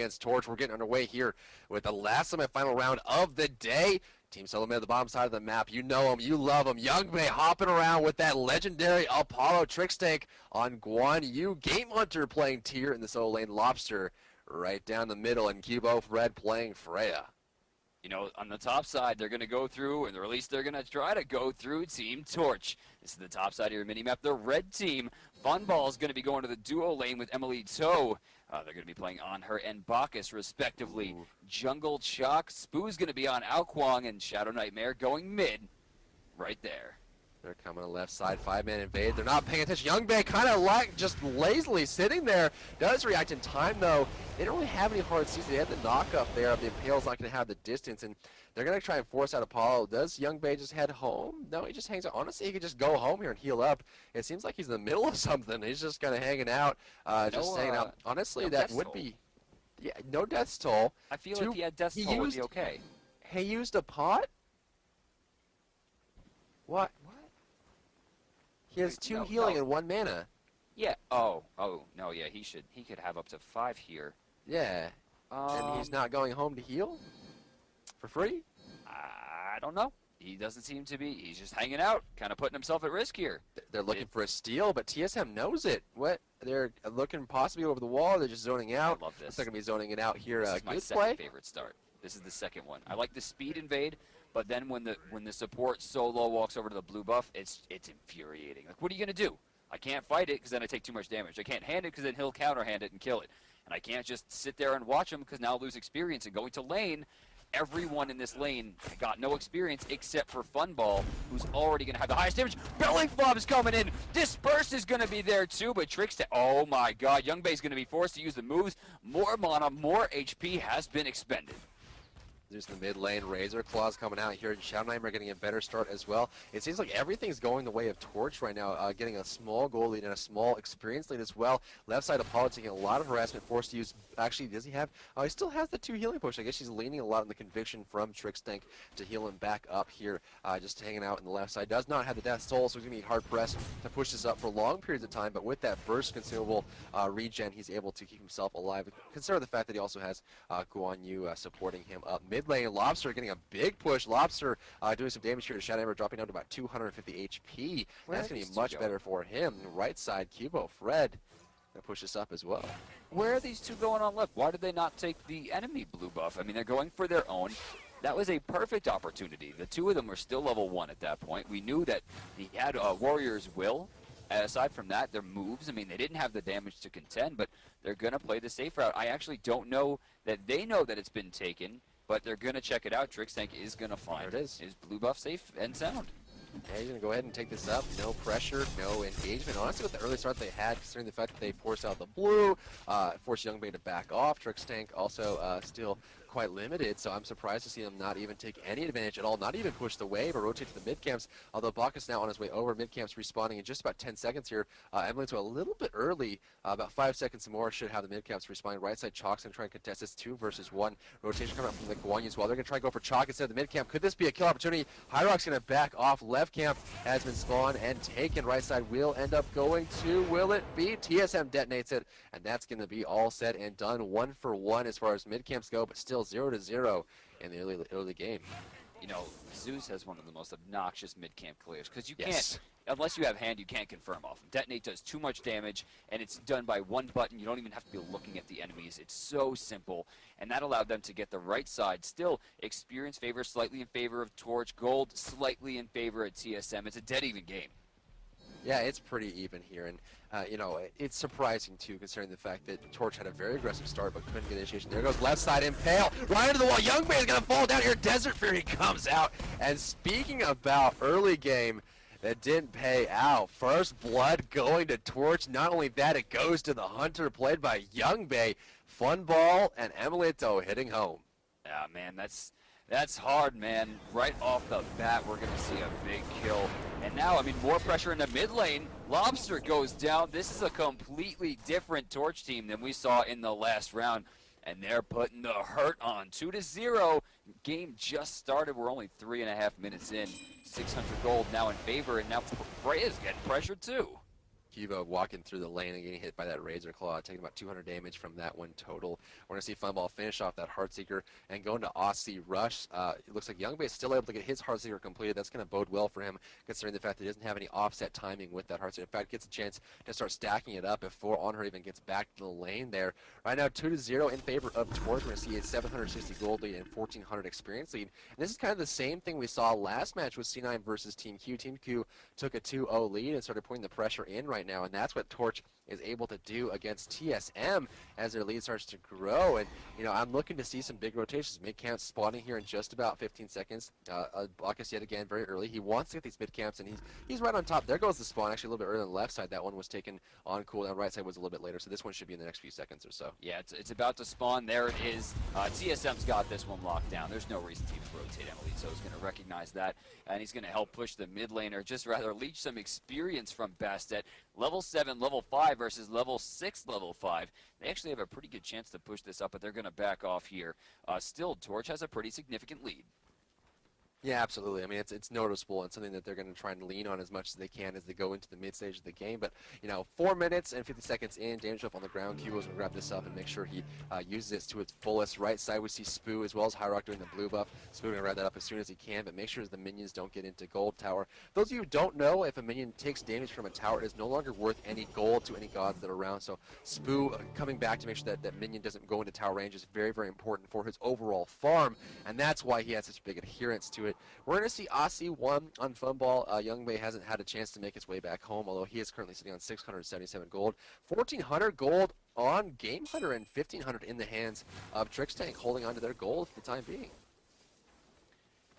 against Torch. We're getting underway here with the last semifinal round of the day. Team SoloMid at the bottom side of the map. You know him, you love him. Youngbei hopping around with that legendary Apollo trick stank on Guan Yu. Game Hunter playing Tier in the solo lane. Lobster right down the middle, and Cubo Red playing Freya. You know, on the top side, they're going to go through, or at least they're going to try to go through Team Torch. This is the top side of your mini-map. The red team, Funball, is going to be going to the duo lane with Emily Toe. They're going to be playing on her and Bacchus, respectively. Ooh. Jungle Chalk, Spoo's going to be on Aokwang, and Shadow Nightmare going mid right there. They're coming to the left side, 5-man invade. They're not paying attention. Youngbei kind of like just lazily sitting there. Does react in time, though. They don't really have any hard seats. They have the knock up there. The Impale's not going to have the distance, and they're going to try and force out Apollo. Does Youngbei just head home? No, he just hangs out. Honestly, he could just go home here and heal up. It seems like he's in the middle of something. He's just kind of hanging out, just hanging out. Honestly, no that would be... Yeah, no death toll. I feel like he had death toll would be okay. He used a pot? What? He has 2 healing and 1 mana. Yeah. Oh, no, yeah, he could have up to 5 here. Yeah. And he's not going home to heal? For free? I don't know. He doesn't seem to be. He's just hanging out, kind of putting himself at risk here. They're looking for a steal, but TSM knows it. What? They're looking possibly over the wall. They're just zoning out. I love this. They're going to be zoning it out here. This is my second favorite start. This is the second one. I like the speed invade. But then when the support solo walks over to the blue buff, it's infuriating. Like, what are you going to do? I can't fight it because then I take too much damage. I can't hand it because then he'll counterhand it and kill it. And I can't just sit there and watch him because now I'll lose experience. And going to lane, everyone in this lane got no experience except for Funball, who's already going to have the highest damage. Belly Flop is coming in. Disperse is going to be there too, but Trickster, oh my god, Youngbei's going to be forced to use the moves. More mana, more HP has been expended. There's the mid lane. Razor Claws coming out here. Shadow Nightmare getting a better start as well. It seems like everything's going the way of Torch right now, getting a small goal lead and a small experience lead as well. Left side Apollo taking a lot of harassment, forced to use... Actually, does he have... he still has the 2 healing push. I guess she's leaning a lot on the conviction from Trickstank to heal him back up here. Just hanging out in the left side. Does not have the Death Soul, so he's going to be hard-pressed to push this up for long periods of time. But with that burst consumable regen, he's able to keep himself alive. Consider the fact that he also has Guan Yu supporting him up mid lane. Lobster getting a big push. Lobster doing some damage here to Shadow Nightmare, dropping down to about 250 HP. That's going to be much better for him. Right side, Cubo Fred going to push this up as well. Where are these two going on left? Why did they not take the enemy blue buff? I mean, they're going for their own. That was a perfect opportunity. The 2 of them were still level 1 at that point. We knew that he had Warrior's Will. Aside from that, their moves, I mean, they didn't have the damage to contend, but they're going to play the safe route. I actually don't know that they know that it's been taken, but they're going to check it out. Trickstank is going to find his blue buff safe and sound. Yeah, he's going to go ahead and take this up. No pressure, no engagement. Honestly, with the early start they had, considering the fact that they forced out the blue, forced Youngbei to back off, Trickstank also still quite limited, so I'm surprised to see them not even take any advantage at all, not even push the wave or rotate to the mid camps, although Bacchus now on his way over, mid camps respawning in just about 10 seconds here. Emily's a little bit early, about 5 seconds more should have the mid camps respawning. Right side Chalk's going to try and contest this 2 versus 1. Rotation coming up from the Guan Yu as well. They're going to try and go for Chalk instead of the mid camp. Could this be a kill opportunity? Hyrox's going to back off. Left camp has been spawned and taken. Right side will end up going to, will it be? TSM detonates it, and that's going to be all said and done. 1 for 1 as far as mid camps go, but still 0-0 in the early game. You know, Zeus has one of the most obnoxious mid-camp clears, because you can't, unless you have hand, you can't confirm off him. Detonate does too much damage, and it's done by 1 button. You don't even have to be looking at the enemies. It's so simple, and that allowed them to get the right side. Still, experience favor slightly in favor of Torch, gold slightly in favor of TSM. It's a dead even game. Yeah, it's pretty even here, and you know, it's surprising too, considering the fact that Torch had a very aggressive start but couldn't get initiation. There goes left side Impale, right into the wall. Youngbei is going to fall down here. Desert Fury comes out, and speaking about early game that didn't pay out, first blood going to Torch. Not only that, it goes to the Hunter played by Youngbei. Funball and Emilito hitting home. Yeah, man, that's hard, man. Right off the bat, we're going to see a big kill. And now, I mean, more pressure in the mid lane. Lobster goes down. This is a completely different Torch team than we saw in the last round. And they're putting the hurt on. 2-0. Game just started. We're only 3.5 minutes in. 600 gold now in favor. And now Freya's getting pressured too. Cubo walking through the lane and getting hit by that Razor Claw, taking about 200 damage from that one total. We're going to see Funball finish off that Heartseeker and go into Aussie Rush. It looks like Youngbay is still able to get his Heartseeker completed. That's going to bode well for him, considering the fact that he doesn't have any offset timing with that Heartseeker. In fact, gets a chance to start stacking it up before On Her even gets back to the lane there. Right now, 2-0 in favor of Torch. We're going to see a 760 gold lead and 1,400 experience lead. And this is kind of the same thing we saw last match with C9 versus Team Q. Team Q took a 2-0 lead and started putting the pressure in right now, and that's what Torch is able to do against TSM as their lead starts to grow. And I'm looking to see some big rotations. Mid camp spawning here in just about 15 seconds. Bacchus yet again very early. He wants to get these mid camps, and he's right on top. There goes the spawn, actually a little bit earlier on the left side. That one was taken on cooldown. Right side was a little bit later, so this one should be in the next few seconds or so. Yeah, it's about to spawn. There it is. TSM's got this one locked down. There's no reason to even rotate Emily, so he's going to recognize that, and he's going to help push the mid lane, or just rather leech some experience from Bastet. Level 7, level 5 versus level 6, level 5. They actually have a pretty good chance to push this up, but they're going to back off here. Still, Torch has a pretty significant lead. Yeah, absolutely. I mean, it's noticeable and something that they're going to try and lean on as much as they can as they go into the mid stage of the game. But 4 minutes and 50 seconds in, damage up on the ground. Cubo's going to grab this up and make sure he uses it to its fullest. Right side, we see Spoo as well as High Rock doing the blue buff. Spoo going to grab that up as soon as he can, but make sure the minions don't get into gold tower. Those of you who don't know, if a minion takes damage from a tower, it is no longer worth any gold to any gods that are around. So Spoo coming back to make sure that that minion doesn't go into tower range is very, very important for his overall farm, and that's why he has such big adherence to it. We're going to see Aussie 1 on Funball. Youngbay hasn't had a chance to make his way back home, although he is currently sitting on 677 gold. 1,400 gold on Game Hunter and 1,500 in the hands of Trickstank, holding on to their gold for the time being.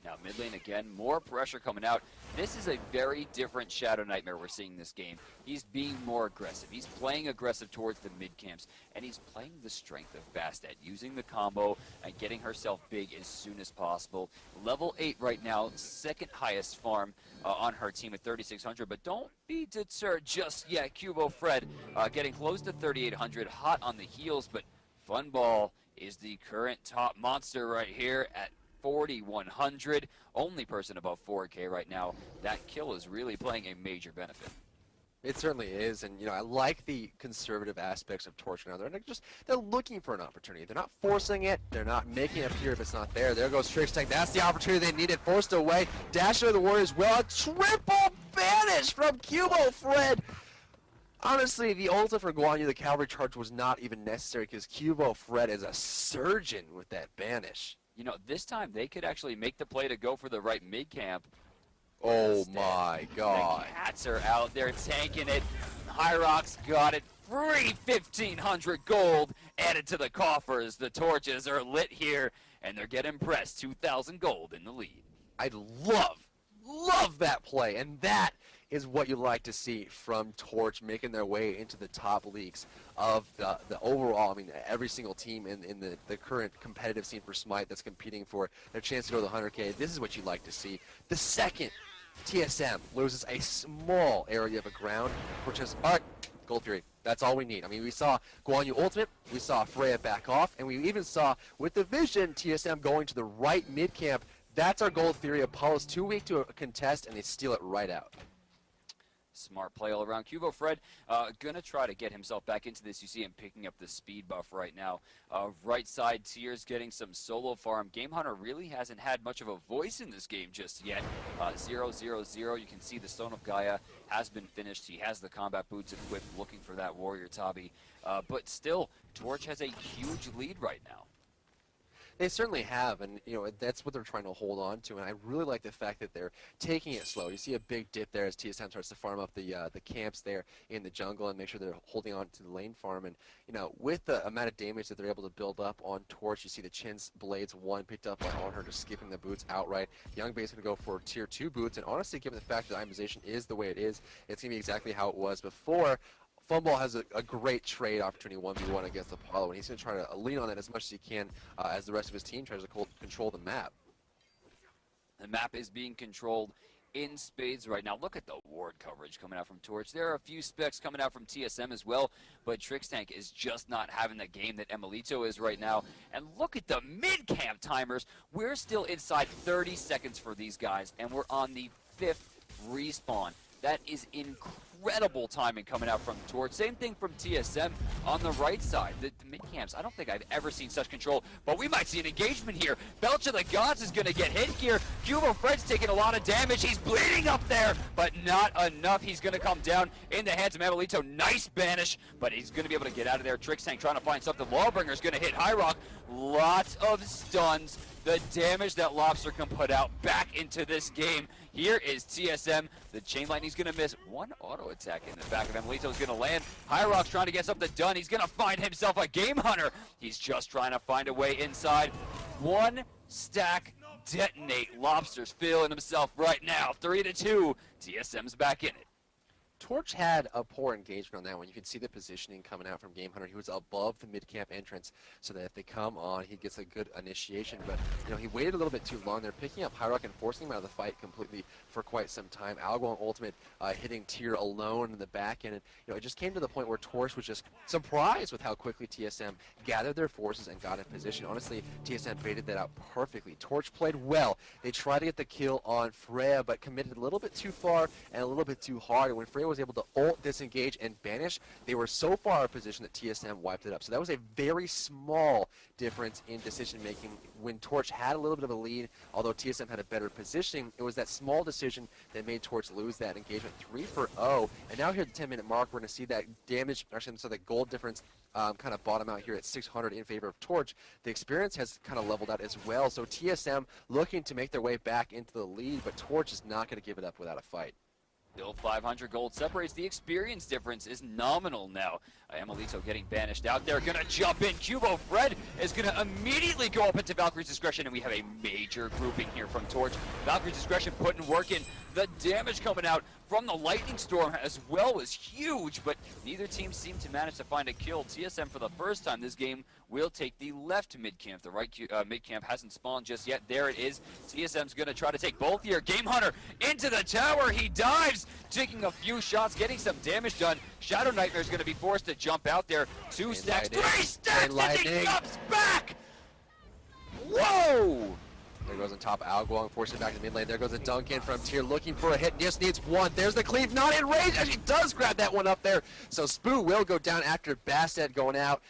Now mid lane again, more pressure coming out. This is a very different Shadow Nightmare we're seeing this game. He's being more aggressive. He's playing aggressive towards the mid camps, and he's playing the strength of Bastet, using the combo and getting herself big as soon as possible. Level 8 right now, second highest farm on her team at 3,600, but don't be deterred just yet. Cubo Fred getting close to 3,800, hot on the heels, but Funball is the current top monster right here at 4,100, only person above 4K right now. That kill is really playing a major benefit. It certainly is, and I like the conservative aspects of Torch now. They're looking for an opportunity. They're not forcing it. They're not making it appear if it's not there. There goes Trickstank. That's the opportunity they needed. Forced away. Dash of the Warriors. Well, a triple banish from Cubo Fred. Honestly, the ulti for Guan Yu, the cavalry charge, was not even necessary because Cubo Fred is a surgeon with that banish. This time they could actually make the play to go for the right mid camp. Oh my God. The cats are out there tanking it. Hyrox got it. Free 1,500 gold added to the coffers. The torches are lit here, and they're getting pressed. 2,000 gold in the lead. I love that play, and that is what you like to see from Torch making their way into the top leagues of the overall. I mean, every single team in the current competitive scene for Smite that's competing for their chance to go to the 100K. This is what you like to see. The second TSM loses a small area of a ground, we're just, all right, Gold Fury. That's all we need. I mean, we saw Guan Yu ultimate, we saw Freya back off, and we even saw with the vision TSM going to the right mid camp. That's our Gold Fury. Apollo's too weak to contest, and they steal it right out. Smart play all around. Cubo Fred gonna try to get himself back into this. You see him picking up the speed buff right now. Right side, Tears getting some solo farm. Game Hunter really hasn't had much of a voice in this game just yet. 0-0-0. You can see the Stone of Gaia has been finished. He has the combat boots equipped, looking for that warrior Tabi. But still, Torch has a huge lead right now. They certainly have, and that's what they're trying to hold on to. And I really like the fact that they're taking it slow. You see a big dip there as TSM starts to farm up the camps there in the jungle and make sure they're holding on to the lane farm. And with the amount of damage that they're able to build up on Torch, you see the Chin's Blades 1 picked up on her, just skipping the boots outright. Youngbay's going to go for tier 2 boots, and honestly, given the fact that itemization is the way it is, it's going to be exactly how it was before. Funball has a great trade opportunity 1v1 against Apollo, and he's going to try to lean on that as much as he can as the rest of his team tries to control the map. The map is being controlled in spades right now. Look at the ward coverage coming out from Torch. There are a few specs coming out from TSM as well, but Trickstank is just not having the game that Emilito is right now. And look at the mid-camp timers. We're still inside 30 seconds for these guys, and we're on the 5th respawn. That is incredible. incredible timing coming out from Torch. Same thing from TSM on the right side. The mid camps, I don't think I've ever seen such control, but we might see an engagement here. Belch of the Gods is going to get hit here. Cubo Fred's taking a lot of damage. He's bleeding up there, but not enough. He's going to come down in the hands of Amelito. Nice banish, but he's going to be able to get out of there. Trixtank trying to find something. Lawbringer's going to hit High Rock. Lots of stuns. The damage that Lobster can put out back into this game. Here is TSM. The Chain Lightning's going to miss. One auto attack in the back of Amelito's going to land. High Rock's trying to get something done. He's going to find himself a Game Hunter. He's just trying to find a way inside. One stack detonate. Lobster's feeling himself right now. 3-2. TSM's back in it. Torch had a poor engagement on that one. You can see the positioning coming out from Game Hunter. He was above the mid-camp entrance so that if they come on, he gets a good initiation. But, you know, he waited a little bit too long. They're picking up High Rock and forcing him out of the fight completely for quite some time. Algong Ultimate hitting Tier alone in the back end. And, you know, it just came to the point where Torch was just surprised with how quickly TSM gathered their forces and got in position. Honestly, TSM baited that out perfectly. Torch played well. They tried to get the kill on Freya, but committed a little bit too far and a little bit too hard. And when Freya was able to ult, disengage, and banish, they were so far out of position that TSM wiped it up. So that was a very small difference in decision making when Torch had a little bit of a lead. Although TSM had a better positioning, it was that small decision that made Torch lose that engagement. 3-0, and now here at the 10-minute mark, we're going to see that damage, actually, so the gold difference kind of bottom out here at 600 in favor of Torch. The experience has kind of leveled out as well, so TSM looking to make their way back into the lead, but Torch is not going to give it up without a fight. Still 500 gold separates. The experience difference is nominal now. Amelito getting banished out there. Gonna jump in. Cubo Fred is gonna immediately go up into Valkyrie's Discretion, and we have a major grouping here from Torch. Valkyrie's Discretion putting work in. The damage coming out from the Lightning Storm as well was huge, but neither team seemed to manage to find a kill. TSM for the first time this game will take the left mid-camp. The right mid-camp hasn't spawned just yet. There it is. TSM's going to try to take both here. Game Hunter into the tower. He dives, taking a few shots, getting some damage done. Shadow Nightmare's going to be forced to jump out there. 2 stacks, 3 stacks, and he jumps back! Whoa! There goes on top, Algong forcing it back to the mid lane. There goes a dunk in from Tier looking for a hit. Just needs one. There's the cleave, not in range. Actually does grab that one up there. So Spoo will go down after Bastet going out.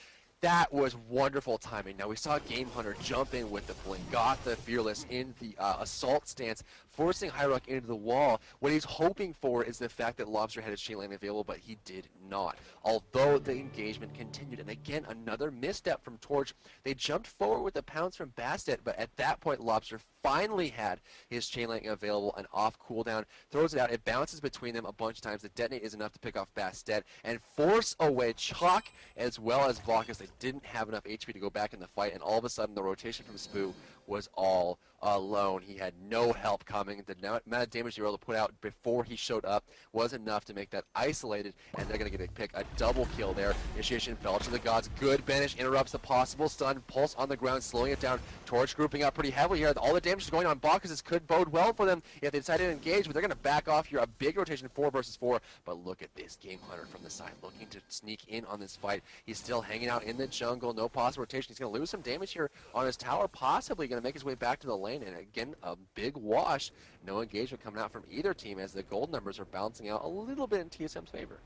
That was wonderful timing. Now we saw Game Hunter jump in with the blink, got the Fearless in the assault stance, forcing High Rock into the wall. What he's hoping for is the fact that Lobster had his chain lane available, but he did not. Although the engagement continued, and again, another misstep from Torch. They jumped forward with the pounce from Bastet, but at that point, Lobster finally had his chain lane available and off cooldown, throws it out. It bounces between them a bunch of times. The detonate is enough to pick off Bastet and force away Chalk as well as Vaucus. They didn't have enough HP to go back in the fight, and all of a sudden the rotation from Spoo was all alone. He had no help coming. The amount of damage they were able to put out before he showed up was enough to make that isolated, and they're going to get a pick, a double kill there. Initiation, Belch of the Gods, good banish, interrupts the possible stun, Pulse on the ground, slowing it down. Torch grouping up pretty heavily here. All the damage is going on Bacchus. This could bode well for them if they decide to engage, but they're going to back off here. A big rotation, 4 versus 4, but look at this Game Hunter from the side, looking to sneak in on this fight. He's still hanging out in the jungle, no possible rotation. He's going to lose some damage here on his tower, possibly going to make his way back to the lane, and again, a big wash. No engagement coming out from either team as the gold numbers are bouncing out a little bit in TSM's favor.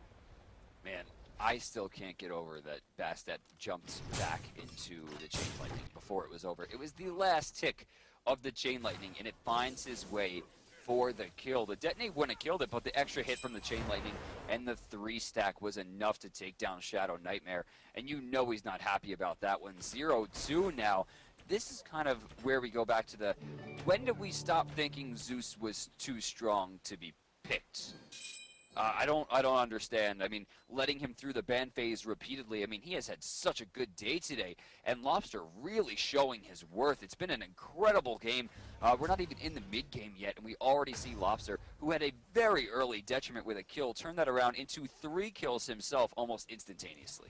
Man, I still can't get over that Bastet jumped back into the Chain Lightning before it was over. It was the last tick of the Chain Lightning, and it finds his way for the kill. The detonate wouldn't have killed it, but the extra hit from the Chain Lightning and the 3 stack was enough to take down Shadow Nightmare, and you know he's not happy about that one. 0-2 now. This is kind of where we go back to the, when did we stop thinking Zeus was too strong to be picked? I don't understand. I mean, letting him through the ban phase repeatedly. I mean, he has had such a good day today, and Lobster really showing his worth. It's been an incredible game. We're not even in the mid game yet, and we already see Lobster, who had a very early detriment with a kill, turn that around into 3 kills himself almost instantaneously.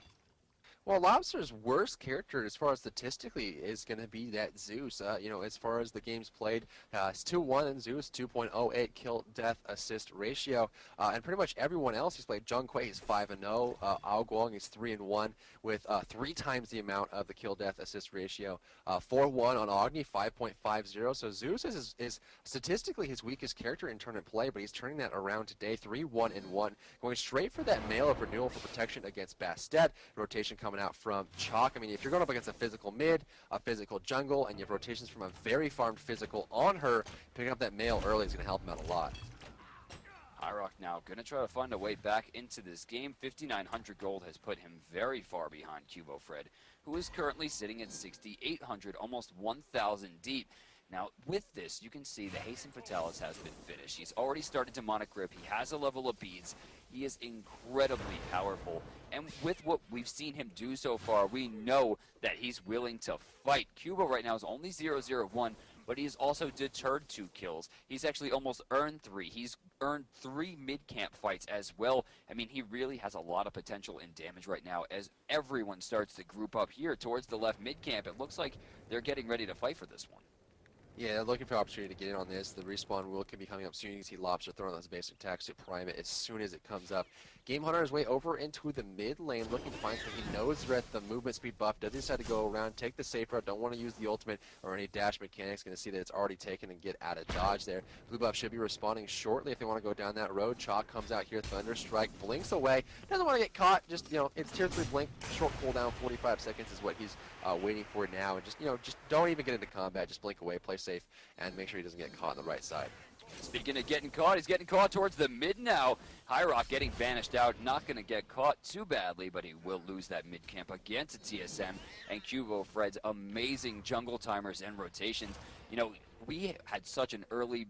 Well, Lobster's worst character, as far as statistically, is going to be that Zeus. You know, as far as the games played, it's 2-1 in Zeus, 2.08 kill death assist ratio, and pretty much everyone else he's played. Jung Kui is 5-0, Ao Guang is 3-1 with 3 times the amount of the kill death assist ratio. 4-1 on Agni, 5.50. So Zeus is statistically his weakest character in tournament play, but he's turning that around today. 3-1-1, going straight for that mail of renewal for protection against Bastet. Rotation coming out from Chalk. I mean, if you're going up against a physical mid, a physical jungle, and you have rotations from a very farmed physical on her, picking up that mail early is going to help him out a lot. Hyrock now going to try to find a way back into this game. 5,900 gold has put him very far behind Cubo Fred, who is currently sitting at 6,800, almost 1,000 deep. Now, with this, you can see the Hasten Fatalis has been finished. He's already started Demonic Grip. He has a level of beads. He is incredibly powerful. And with what we've seen him do so far, we know that he's willing to fight. Cubo right now is only 0-0-1, but he's also deterred 2 kills. He's actually almost earned 3. He's earned 3 mid-camp fights as well. I mean, he really has a lot of potential in damage right now as everyone starts to group up here towards the left mid-camp. It looks like they're getting ready to fight for this one. Yeah, looking for opportunity to get in on this. The respawn will could be coming up soon. You can see Lobster throwing those basic attacks to prime it as soon as it comes up. Game Hunter is way over into the mid lane, looking to find something. He knows that the movement speed buff does decide to go around, take the safe route, don't want to use the ultimate or any dash mechanics. Going to see that it's already taken and get out of dodge there. Blue buff should be responding shortly if they want to go down that road. Chalk comes out here, Thunder Strike, blinks away. Doesn't want to get caught. Just, you know, it's tier 3 blink, short cooldown, 45 seconds is what he's waiting for now. And just, you know, just don't even get into combat. Just blink away, play safe, and make sure he doesn't get caught on the right side. Speaking of getting caught, he's getting caught towards the mid now. Hyrock getting banished out, not going to get caught too badly, but he will lose that mid camp again to TSM and Cubo Fred's amazing jungle timers and rotations. You know, we had such an early,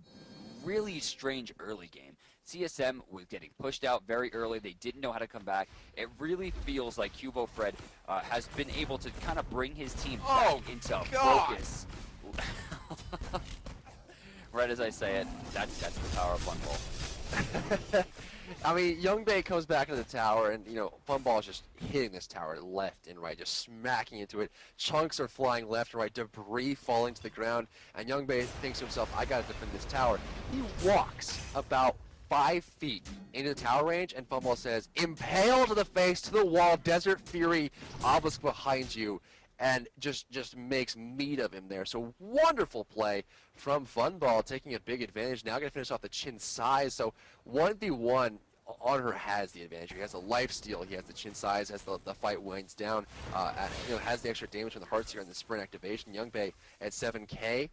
really strange early game. TSM was getting pushed out very early. They didn't know how to come back. It really feels like Cubo Fred has been able to kind of bring his team back into focus. Right as I say it, that's the power of Funball. I mean, Youngbei comes back into the tower, and, you know, Funball is just hitting this tower left and right, just smacking into it. Chunks are flying left and right, debris falling to the ground, and Youngbei thinks to himself, I gotta defend this tower. He walks about 5 feet into the tower range, and Funball says, impale to the face, to the wall, Desert Fury, obelisk behind you. And just makes meat of him there. So wonderful play from Funball, taking a big advantage. Now going to finish off the Chin size. So 1v1 on her has the advantage. He has a life steal. He has the Chin size as the fight winds down. You know, has the extra damage from the hearts here and the sprint activation. Youngbei at 7k.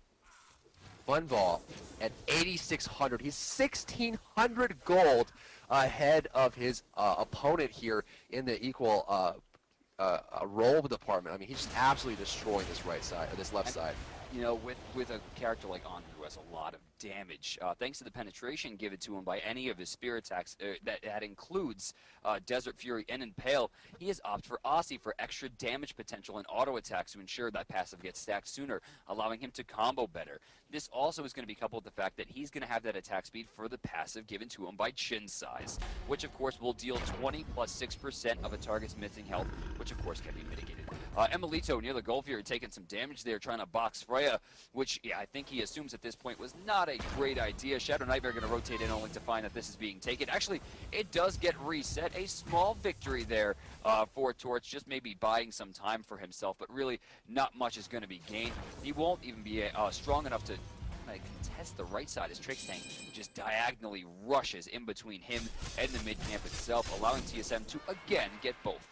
Funball at 8,600. He's 1,600 gold ahead of his opponent here in the equal roll department. I mean, he's just absolutely destroying this right side, or this left side. You know, with a character like Anhu who has a lot of damage, thanks to the penetration given to him by any of his spirit attacks, that includes Desert Fury and Impale, he has opted for Aussie for extra damage potential and auto attacks to ensure that passive gets stacked sooner, allowing him to combo better. This also is going to be coupled with the fact that he's going to have that attack speed for the passive given to him by Chin size, which of course will deal 20 plus 6% of a target's missing health, which of course can be mitigated. Emilito near the goal here taking some damage there, trying to box Freya, which, yeah, I think he assumes at this point was not a great idea. Shadow Nightmare going to rotate in only to find that this is being taken. Actually, it does get reset. A small victory there for Torch, just maybe buying some time for himself, but really not much is going to be gained. He won't even be strong enough to contest the right side as Trix Tank just diagonally rushes in between him and the mid camp itself, allowing TSM to again get both.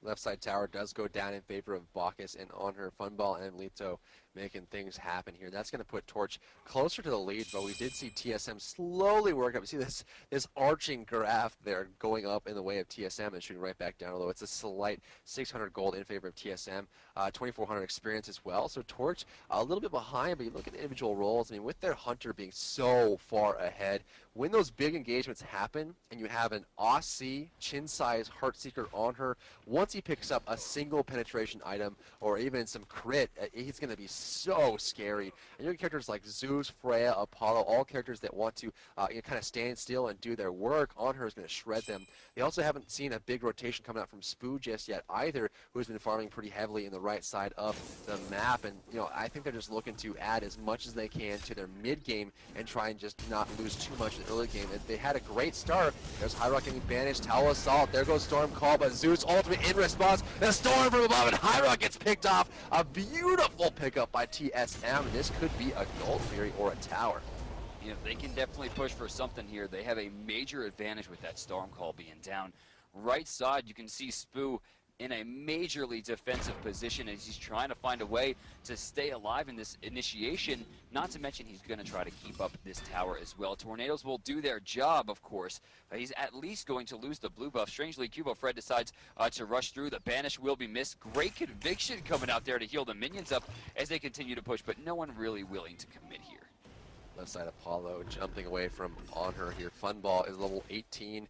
Left side tower does go down in favor of Bacchus, and on her Funball and Lito making things happen here. That's going to put Torch closer to the lead, but we did see TSM slowly work up. You see this arching graph there going up in the way of TSM and shooting right back down, although it's a slight 600 gold in favor of TSM, 2,400 experience as well. So Torch a little bit behind, but you look at the individual roles. I mean, with their Hunter being so far ahead, when those big engagements happen and you have an Aussie Chin size Heartseeker on her, once he picks up a single penetration item or even some crit, he's going to be so scary. And you have characters like Zeus, Freya, Apollo, all characters that want to kind of stand still and do their work. On her is going to shred them. They also haven't seen a big rotation coming out from Spoo just yet either, who's been farming pretty heavily in the right side of the map. And I think they're just looking to add as much as they can to their mid game and try and just not lose too much in the early game. They had a great start. There's High Rock getting banished, Tower Assault. There goes Storm Call, but Zeus ultimate in response. The Storm from above, and High Rock gets picked off. A beautiful pickup by TSM, and this could be a Gold Fury or a Tower. They can definitely push for something here. They have a major advantage with that Storm Call being down. Right side, you can see Spoo in a majorly defensive position as he's trying to find a way to stay alive in this initiation. Not to mention he's going to try to keep up this tower as well. Tornadoes will do their job, of course, but he's at least going to lose the blue buff. Strangely, Cubo Fred decides to rush through. The banish will be missed. Great conviction coming out there to heal the minions up as they continue to push, but no one really willing to commit here. Left side Apollo jumping away from on her here. Funball is level 18.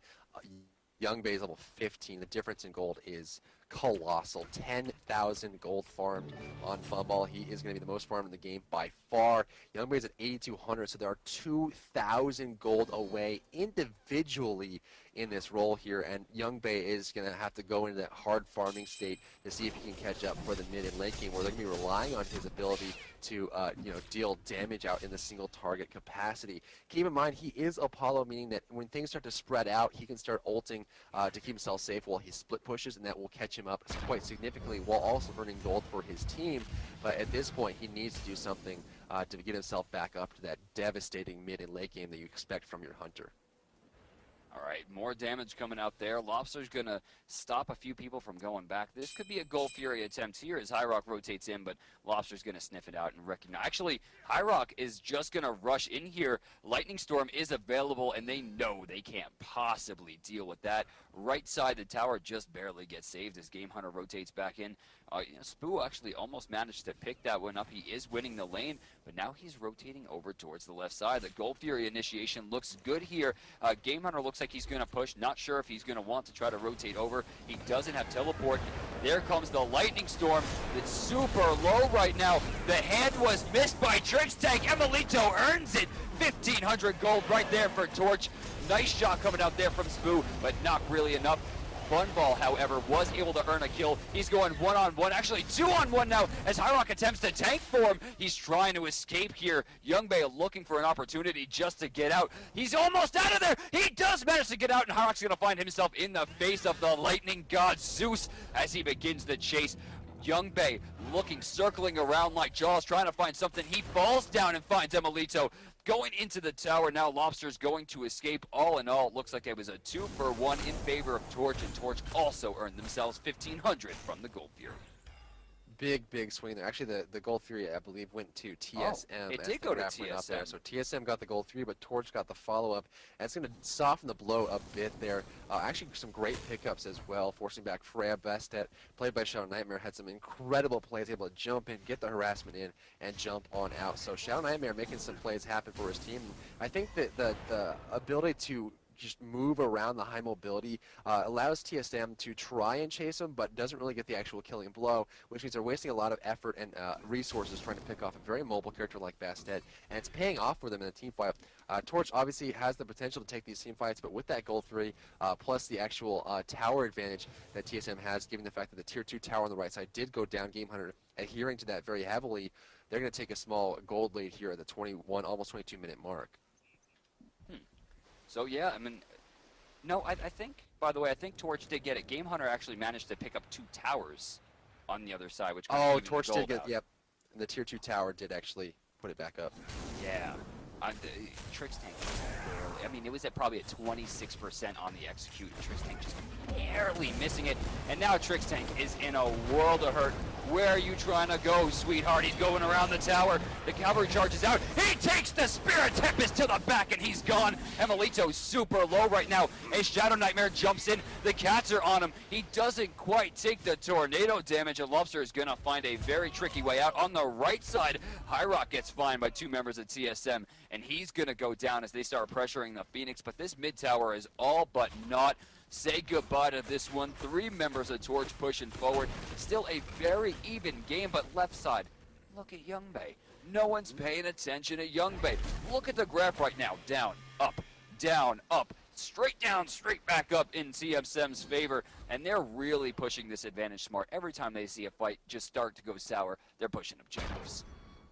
Young Bay is level 15. The difference in gold is colossal. 10,000 gold farmed on Funball. He is going to be the most farmed in the game by far. Young Bay is at 8,200, so there are 2,000 gold away individually in this role here, and Young Bay is going to have to go into that hard farming state to see if he can catch up for the mid and late game, where they're going to be relying on his ability to deal damage out in the single target capacity. Keep in mind, he is Apollo, meaning that when things start to spread out, he can start ulting to keep himself safe while he split pushes, and that will catch him up quite significantly while also earning gold for his team. But at this point, he needs to do something to get himself back up to that devastating mid and late game that you expect from your hunter. All right, more damage coming out there. Lobster's going to stop a few people from going back. This could be a Gold Fury attempt here as High Rock rotates in, but Lobster's going to sniff it out and recognize. Actually, High Rock is just going to rush in here. Lightning Storm is available, and they know they can't possibly deal with that. Right side, the tower just barely gets saved as Game Hunter rotates back in. Spoo actually almost managed to pick that one up. He is winning the lane, but now he's rotating over towards the left side. The Gold Fury initiation looks good here. Game Hunter looks like he's going to push. Not sure if he's going to want to try to rotate over. He doesn't have teleport. There comes the Lightning Storm. It's super low right now. The head was missed by Trixtank. Emilito earns it. 1,500 gold right there for Torch. Nice shot coming out there from Spoo, but not really enough. Funball, however, was able to earn a kill. He's going one-on-one, actually two-on-one now as High Rock attempts to tank for him. He's trying to escape here. Young Bay looking for an opportunity just to get out. He's almost out of there. He does manage to get out, and High Rock's going to find himself in the face of the lightning god Zeus as he begins the chase. Young Bay looking, circling around like Jaws, trying to find something. He falls down and finds Emilito. Going into the tower now, Lobster's going to escape. All in all, it looks like it was a 2-for-1 in favor of Torch, and Torch also earned themselves 1,500 from the Gold Fury. Big swing there. Actually, the Gold Fury, I believe, went to TSM. It did go to TSM. There. So TSM got the Gold Fury, but Torch got the follow-up. And it's going to soften the blow a bit there. Actually, some great pickups as well, forcing back Freya Bestet, played by Shadow Nightmare, had some incredible plays, able to jump in, get the harassment in, and jump on out. So Shadow Nightmare making some plays happen for his team. I think that the ability to just move around the high mobility allows TSM to try and chase him, but doesn't really get the actual killing blow, which means they're wasting a lot of effort and resources trying to pick off a very mobile character like Bastet, and it's paying off for them in a team fight. Torch obviously has the potential to take these team fights, but with that Gold 3, plus the actual tower advantage that TSM has, given the fact that the Tier 2 tower on the right side did go down, Game Hunter adhering to that very heavily, they're going to take a small gold lead here at the 21, almost 22-minute mark. So yeah, I mean, no, I think, by the way, I think Torch did get it. Game Hunter actually managed to pick up 2 towers on the other side, which kind of Torch did get, yep. And the Tier 2 tower did actually put it back up. Yeah. Trixtank, I mean, it was probably at 26% on the execute. Trixtank just barely missing it. And now Trixtank is in a world of hurt. Where are you trying to go, sweetheart? He's going around the tower. The cavalry charges out. He takes the Spirit Tempest to the back, and he's gone. Emilito's super low right now. A Shadow Nightmare jumps in. The cats are on him. He doesn't quite take the tornado damage, and Lobster is going to find a very tricky way out. On the right side, High Rock gets fined by 2 members of TSM, and he's going to go down as they start pressuring the Phoenix. But this mid tower is all but not. Say goodbye to this one. 3 members of Torch pushing forward. Still a very even game, but left side look at Youngbei. No one's paying attention to Youngbei. Look at the graph right now. Down, up, straight down, straight back up in TSM's favor. And they're really pushing this advantage smart. Every time they see a fight just start to go sour, they're pushing objectives.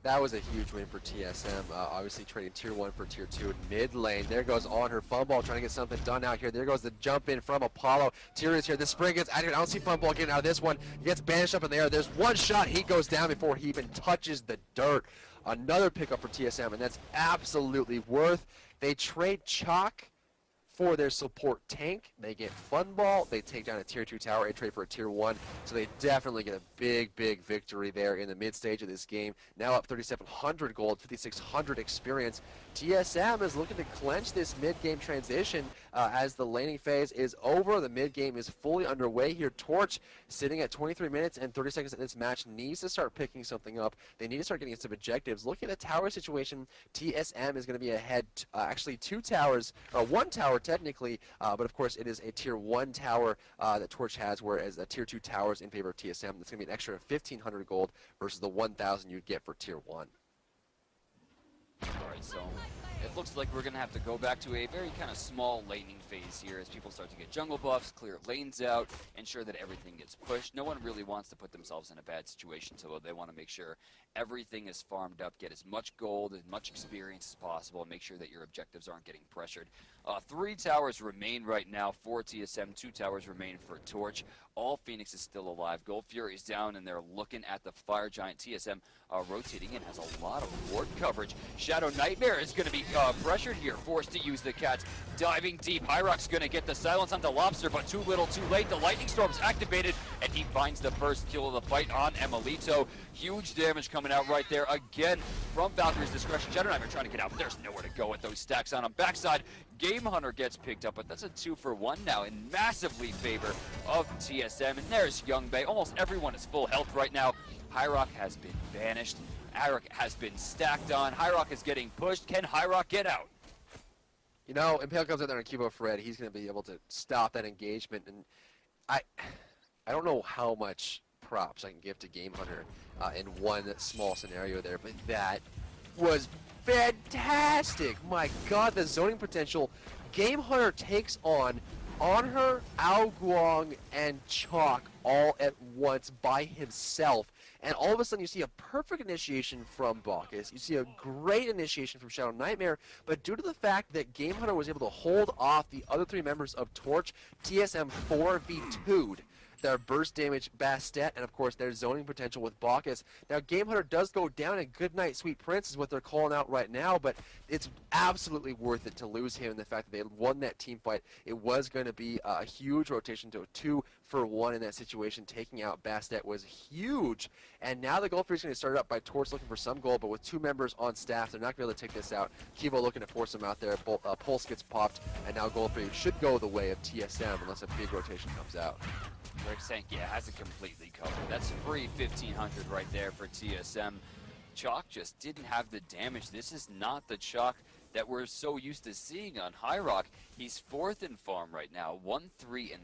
That was a huge win for TSM, obviously trading tier 1 for tier 2 in mid lane. There goes on her Funball trying to get something done out here. There goes the jump in from Apollo. Tyr is here. The spring gets out here. I don't see Funball getting out of this one. He gets banished up in the air. There's one shot. He goes down before he even touches the dirt. Another pickup for TSM, and that's absolutely worth. They trade Chalk for their support tank. They get Funball. They take down a tier 2 tower and trade for a tier 1. So they definitely get a big, big victory there in the mid stage of this game. Now up 3,700 gold, 5,600 experience. TSM is looking to clench this mid-game transition as the laning phase is over. The mid-game is fully underway here. Torch, sitting at 23 minutes and 30 seconds in this match, needs to start picking something up. They need to start getting some objectives. Looking at the tower situation, TSM is going to be ahead, actually 2 towers, or 1 tower technically, but of course it is a tier 1 tower that Torch has, whereas a tier 2 tower is in favor of TSM. That's going to be an extra 1,500 gold versus the 1,000 you'd get for tier 1. Alright, so it looks like we're going to have to go back to a very kind of small laning phase here as people start to get jungle buffs, clear lanes out, ensure that everything gets pushed. No one really wants to put themselves in a bad situation, so they want to make sure everything is farmed up, get as much gold, as much experience as possible, and make sure that your objectives aren't getting pressured. 3 towers remain right now for TSM, 2 towers remain for Torch. All Phoenix is still alive. Gold Fury is down, and they're looking at the Fire Giant. TSM rotating in, has a lot of ward coverage. Shadow Nightmare is going to be pressured here, forced to use the cats. Diving deep, Hyrox's going to get the silence onto Lobster, but too little, too late. The Lightning Storm's activated, and he finds the first kill of the fight on Emilito. Huge damage coming out right there, again, from Valkyrie's discretion. Shadow Nightmare trying to get out, but there's nowhere to go with those stacks on him. Backside, Game Hunter gets picked up, but that's a 2-for-1 now in massively favor of TSM. And there's Youngbei. Almost everyone is full health right now. Hyrox has been banished. Hyrox has been stacked on. Hyrox is getting pushed. Can Hyrox get out? You know, Impale comes out there on Cubo Fred. He's going to be able to stop that engagement. And I don't know how much props I can give to Game Hunter in one small scenario there, but that was fantastic. My God, the zoning potential. Game Hunter takes on her, Ao Guang, and Chalk all at once by himself. And all of a sudden you see a perfect initiation from Bacchus. You see a great initiation from Shadow Nightmare. But due to the fact that Game Hunter was able to hold off the other 3 members of Torch, TSM 4v2'd their burst damage Bastet, and of course their zoning potential with Bacchus. Now Game Hunter does go down, and good night Sweet Prince is what they're calling out right now, but it's absolutely worth it to lose him, and the fact that they won that team fight. It was going to be a huge rotation to a 2-for-1 in that situation. Taking out Bastet was huge, and now the gold free is going to start up by Torch looking for some gold, but with 2 members on staff, they're not going to be able to take this out. Kibo looking to force him out there. Pulse gets popped, and now gold free should go the way of TSM unless a big rotation comes out. Trixtank, yeah, has it completely covered. That's free 1,500 right there for TSM. Chalk just didn't have the damage. This is not the Chalk that we're so used to seeing on Hyrox. He's 4th in farm right now, 1-3-3.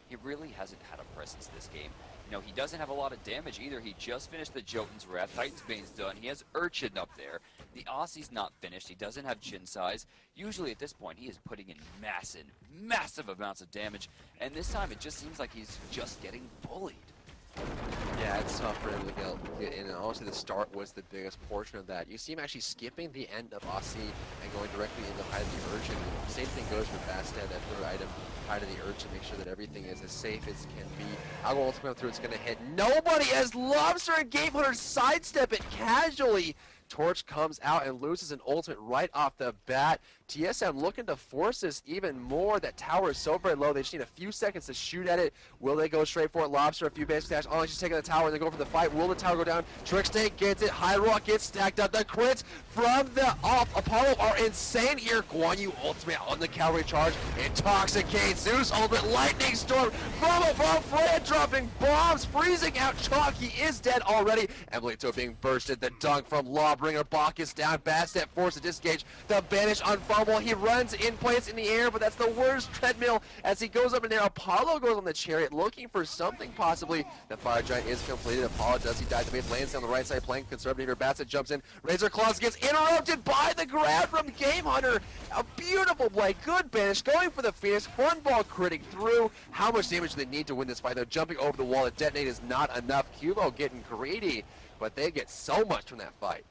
He really hasn't had a presence this game. You know, he doesn't have a lot of damage either. He just finished the Jotun's Wrath. Titan's Bane's done. He has Urchin up there. The Aussie's not finished. He doesn't have Chin Size. Usually at this point, he is putting in massive amounts of damage. And this time, it just seems like he's just getting bullied. Yeah, it's tough for him to get in, and honestly the start was the biggest portion of that. You see him actually skipping the end of Aussie and going directly into Hide of the Urchin. Same thing goes for Bastet, that 3rd item, Hide of the Urchin, make sure that everything is as safe as can be. I'll go ultimate through, it's going to hit nobody as Lobster and Game Hunter sidestep it casually. Torch comes out and loses an ultimate right off the bat. TSM looking to force this even more. That tower is so very low. They just need a few seconds to shoot at it. Will they go straight for it? Lobster, a few basic dash. Oh, she's taking the tower and they go for the fight. Will the tower go down? Trixtank gets it. Hyrox gets stacked up. The crits from the Apollo are insane here. Guan Yu ultimate on the cavalry charge. Intoxicate. Zeus ultimate. Lightning Storm from above. Freya dropping bombs. Freezing out Chalk. He is dead already. Emilito being bursted. The dunk from Lob Jawbringer. Bach is down. Bastet forced to disengage. The Banish on fumble. He runs in place in the air, but that's the worst treadmill as he goes up in there. Apollo goes on the chariot looking for something possibly. The Fire Giant is completed. Apollo does. He dies. The base lands on the right side playing conservative here. Bastet jumps in. Razor Claws gets interrupted by the grab from Game Hunter. A beautiful play. Good Banish going for the Phoenix. One ball critting through. How much damage do they need to win this fight? They're jumping over the wall. The detonate is not enough. Cubo getting greedy, but they get so much from that fight.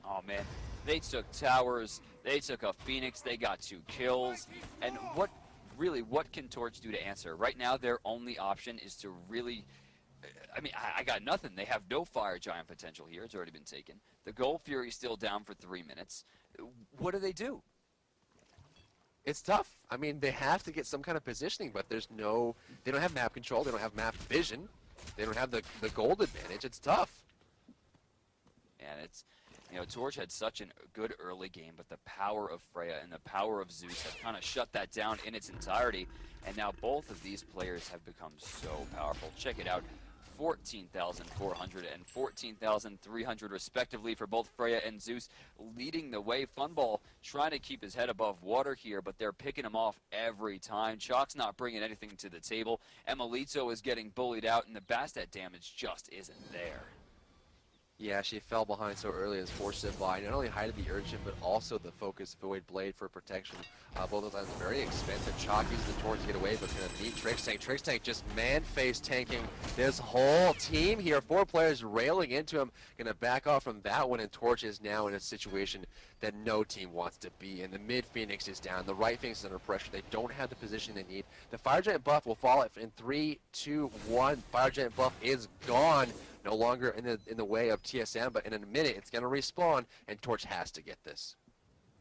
Oh man, they took towers, they took a Phoenix, they got 2 kills, and what can Torch do to answer? Right now their only option is to really, I mean, I got nothing. They have no Fire Giant potential here. It's already been taken. The Gold Fury's still down for 3 minutes. What do? It's tough. I mean, they have to get some kind of positioning, but they don't have map control, they don't have map vision, they don't have the gold advantage. It's tough. And it's, you know, Torch had such a good early game, but the power of Freya and the power of Zeus have kind of shut that down in its entirety, and now both of these players have become so powerful. Check it out. 14,400 and 14,300 respectively for both Freya and Zeus, leading the way. Funball trying to keep his head above water here, but they're picking him off every time. Chalk's not bringing anything to the table. Emilito is getting bullied out, and the Bastet damage just isn't there. Yeah, she fell behind so early as forced it by not only Height of the Urchin, but also the Focus Void Blade for protection. Both of those items very expensive. Chalk uses the Torch to get away, but it's going to meet Trix Tank. Trix Tank just man-face tanking this whole team here. 4 players railing into him. Going to back off from that one, and Torch is now in a situation that no team wants to be in. The mid Phoenix is down. The right Phoenix is under pressure. They don't have the position they need. The Fire Giant buff will fall in 3, 2, 1. Fire Giant buff is gone. No longer in the way of TSM, but in a minute it's going to respawn, and Torch has to get this.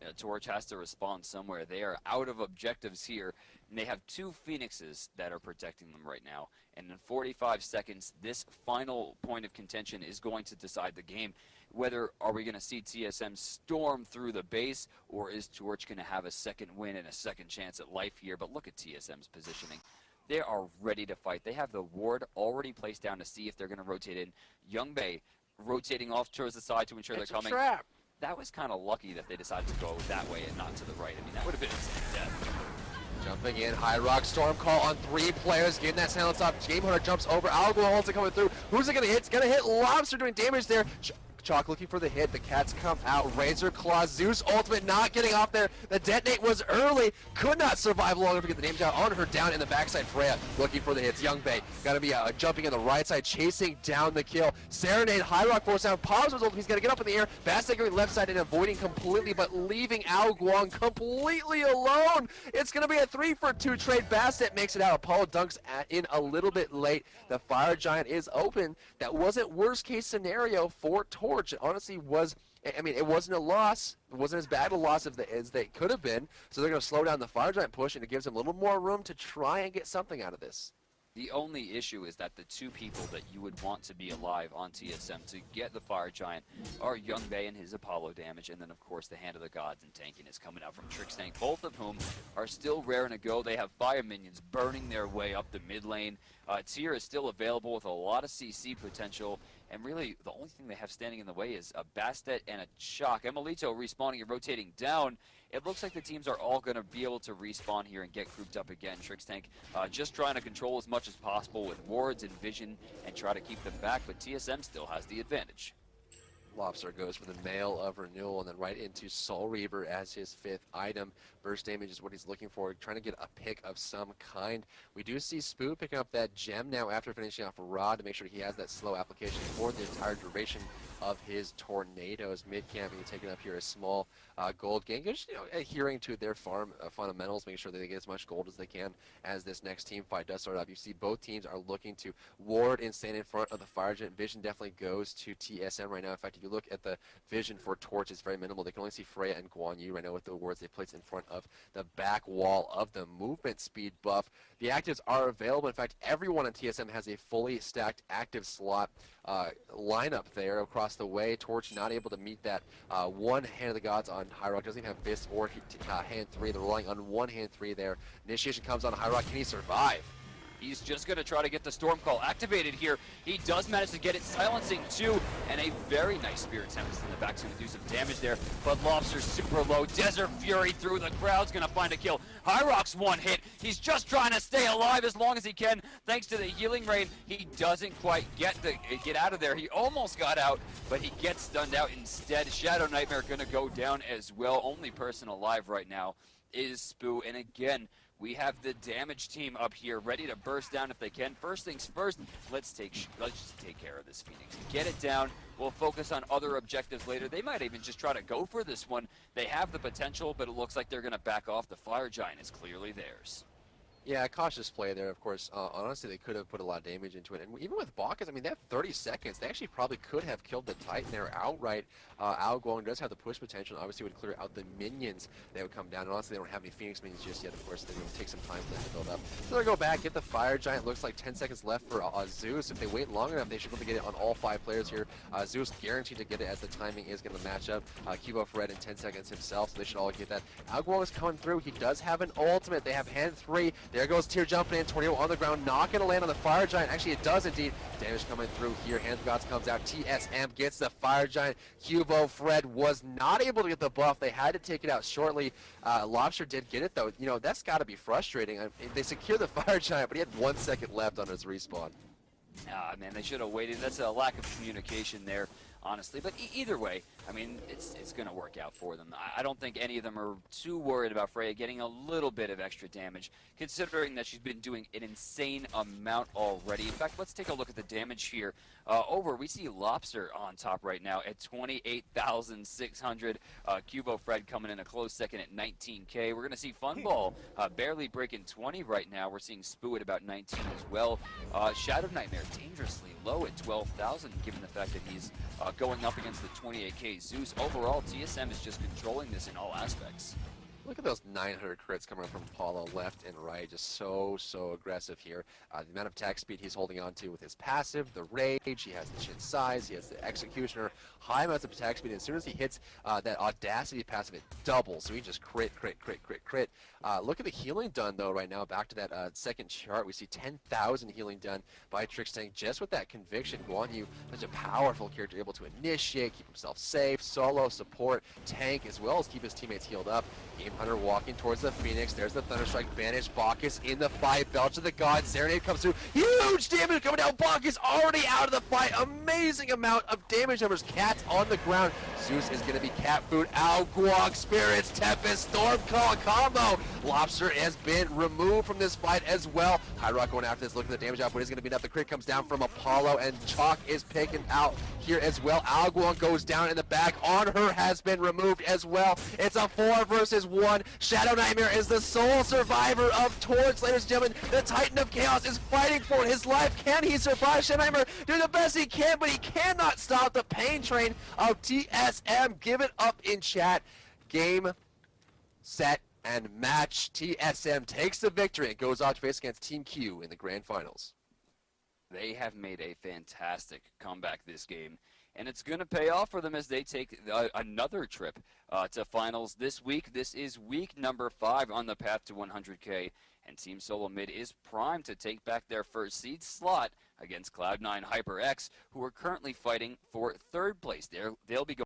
Yeah, Torch has to respond somewhere. They are out of objectives here, and they have 2 Phoenixes that are protecting them right now. And in 45 seconds, this final point of contention is going to decide the game. Whether are we going to see TSM storm through the base, or is Torch going to have a second win and a second chance at life here? But look at TSM's positioning. They are ready to fight. They have the ward already placed down to see if they're going to rotate in. Youngbei rotating off towards the side to ensure they're coming. Trap. That was kind of lucky that they decided to go that way and not to the right. I mean, that would have been instant death. Jumping in, High Rock Storm Call on 3 players, getting that silence off. Game Hunter jumps over, Algor holds it coming through. Who's it going to hit? It's going to hit Lobster doing damage there. Chalk looking for the hit. The cats come out. Razor Claw. Zeus ultimate not getting off there. The detonate was early. Could not survive long enough to get the damage out on her. Down in the backside. Freya looking for the hits. Youngbei got to be jumping in the right side, chasing down the kill. Serenade. High Rock force down. Pause was ultimate. He's got to get up in the air. Bastet going left side and avoiding completely, but leaving Ao Guang completely alone. It's going to be a 3-for-2 trade. Bastet makes it out. Apollo dunks in a little bit late. The Fire Giant is open. That wasn't worst case scenario for Torch. It honestly was, I mean, it wasn't a loss. It wasn't as bad a loss as they could have been. So they're going to slow down the Fire Giant push, and it gives them a little more room to try and get something out of this. The only issue is that the 2 people that you would want to be alive on TSM to get the Fire Giant are Youngbei and his Apollo damage, and then of course the Hand of the Gods and tanking is coming out from Trix Tank, both of whom are still raring to go. They have fire minions burning their way up the mid lane. Tyr is still available with a lot of CC potential, and really the only thing they have standing in the way is a Bastet and a Chalk. Emilito respawning and rotating down. It looks like the teams are all going to be able to respawn here and get grouped up again. Trix Tank just trying to control as much as possible with wards and vision and try to keep them back, but TSM still has the advantage. Lobster goes for the Mail of Renewal and then right into Soul Reaver as his 5th item. Burst damage is what he's looking for, trying to get a pick of some kind. We do see Spoo picking up that gem now after finishing off a Rod to make sure he has that slow application for the entire duration of his tornadoes. Mid-camp being taken up here a small gold gain, just adhering to their farm fundamentals, making sure that they get as much gold as they can as this next team fight does start up. You see both teams are looking to ward and stand in front of the Fire Giant. Vision definitely goes to TSM right now. In fact, if you look at the vision for Torch, it's very minimal. They can only see Freya and Guan Yu right now with the wards they place in front of the back wall of the movement speed buff. The actives are available. In fact, everyone on TSM has a fully stacked active slot lineup there across the way. Torch not able to meet that one Hand of the Gods on High Rock. Doesn't even have Fist or Hand 3. They're relying on one Hand 3 there. Initiation comes on High Rock. Can he survive? He's just going to try to get the Storm Call activated here. He does manage to get it silencing too, and a very nice Spirit Tempest in the back is going to do some damage there, but Lobster's super low. Desert Fury through the crowd's going to find a kill. Hyrox one hit. He's just trying to stay alive as long as he can. Thanks to the healing rain, he doesn't quite get out of there. He almost got out, but he gets stunned out instead. Shadow Nightmare going to go down as well. Only person alive right now is Spoo, and again, we have the damage team up here ready to burst down if they can. First things first, let's just take care of this Phoenix. Get it down. We'll focus on other objectives later. They might even just try to go for this one. They have the potential, but it looks like they're going to back off. The Fire Giant is clearly theirs. Yeah, cautious play there, of course. Honestly, they could have put a lot of damage into it. And even with Bacchus, I mean, they have 30 seconds. They actually probably could have killed the Titan there outright. Ao Guang does have the push potential, and obviously would clear out the minions that would come down. And honestly, they don't have any Phoenix minions just yet, of course. They're going to take some time for them to build up. So they'll go back, get the Fire Giant. Looks like 10 seconds left for Zeus. If they wait long enough, they should be able to get it on all 5 players here. Zeus guaranteed to get it as the timing is going to match up. Cubo for Red in 10 seconds himself, so they should all get that. Ao Guang is coming through. He does have an ultimate. They have hand 3. There goes Tier jumping in. Tornado on the ground. Not going to land on the Fire Giant. Actually, it does indeed. Damage coming through here. Hand of Gods comes out. TSM gets the Fire Giant. Cubo Fred was not able to get the buff. They had to take it out shortly. Lobster did get it, though. You know, that's got to be frustrating. They secure the Fire Giant, but he had 1 second left on his respawn. Man, they should have waited. That's a lack of communication there, honestly. But either way, I mean, it's going to work out for them. I don't think any of them are too worried about Freya getting a little bit of extra damage, considering that she's been doing an insane amount already. In fact, let's take a look at the damage here. We see Lobster on top right now at 28,600. Cubo Fred coming in a close second at 19K. We're going to see Funball barely breaking 20 right now. We're seeing Spoo at about 19 as well. Shadow Nightmare dangerously low at 12,000, given the fact that he's going up against the 28K Zeus. Overall, TSM is just controlling this in all aspects. Look at those 900 crits coming from Apollo left and right. Just so aggressive here. The amount of attack speed he's holding on to with his passive, the rage, he has the Shin size, he has the executioner, high amounts of attack speed. As soon as he hits that audacity passive, it doubles. So he just crit. Look at the healing done though right now. Back to that second chart, we see 10,000 healing done by Trickstank just with that conviction. Guan Yu, such a powerful character, able to initiate, keep himself safe, solo, support, tank, as well as keep his teammates healed up. Game Hunter walking towards the Phoenix. There's the Thunderstrike banished. Bacchus in the fight. Belch of the Gods. Serenade comes through. Huge damage coming down. Bacchus already out of the fight. Amazing amount of damage numbers. Cat's on the ground. Zeus is going to be cat food. Ao Guang, Spirits, Tempest, Storm Call combo. Lobster has been removed from this fight as well. Hyrock going after this. Look at the damage output. Is going to be enough. The crit comes down from Apollo, and Chalk is picking out here as well. Ao Guang goes down in the back. On her has been removed as well. It's a 4 versus 1. Shadow Nightmare is the sole survivor of Torch. Ladies and gentlemen, the Titan of Chaos is fighting for his life. Can he survive? Shadow Nightmare doing the best he can, but he cannot stop the pain train of TSM. Give it up in chat. Game, set, and match. TSM takes the victory and goes out to face against Team Q in the grand finals. They have made a fantastic comeback this game, and it's going to pay off for them as they take another trip to finals this week. This is week number 5 on the path to 100K, and Team SoloMid is primed to take back their first seed slot against Cloud9 HyperX, who are currently fighting for 3rd place. They'll be going